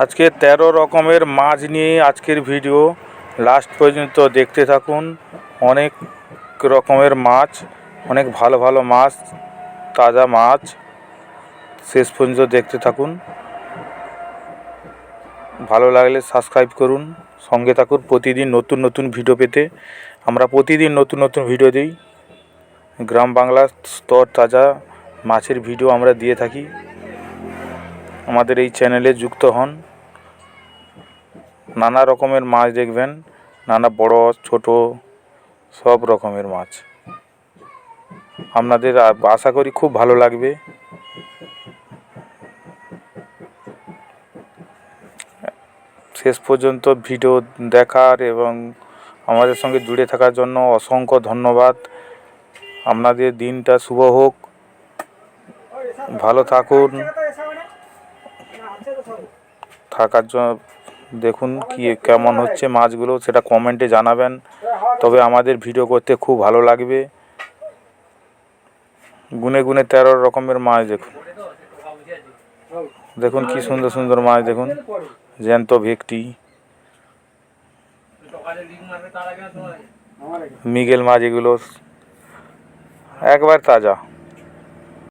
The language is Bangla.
আজকে 13 রকমের মাছ নিয়ে আজকের ভিডিও লাস্ট পর্যন্ত দেখতে থাকুন। অনেক রকমের মাছ, অনেক ভালো ভালো মাছ, তাজা মাছ শেষ পর্যন্ত দেখতে থাকুন। ভালো লাগলে সাবস্ক্রাইব করুন, সঙ্গে থাকুন প্রতিদিন নতুন নতুন ভিডিও পেতে। আমরা প্রতিদিন নতুন নতুন ভিডিও দিই। গ্রাম বাংলার স্তর তাজা মাছের ভিডিও আমরা দিয়ে থাকি। আমাদের এই চ্যানেলে যুক্ত হন। নানা রকমের মাছ দেখবেন, নানা বড় ছোট সব রকমের মাছ। আপনাদের আশা করি খুব ভালো লাগবে। শেষ পর্যন্ত ভিডিও দেখার এবং আমাদের সঙ্গে জুড়ে থাকার জন্য অসংখ্য ধন্যবাদ। আপনাদের দিনটা শুভ হোক, ভালো থাকুন। থাকার জন্য দেখুন কি কেমন হচ্ছে মাছগুলো, সেটা কমেন্টে জানাবেন। তবে আমাদের ভিডিও করতে খুব ভালো লাগবে। গুনে গুনে 13 রকমের মাছ দেখুন। দেখুন কি সুন্দর সুন্দর মাছ, দেখুন জ্যান্ত ভেটকি, মৃগেল মাছ, এগুলো একবার তাজা।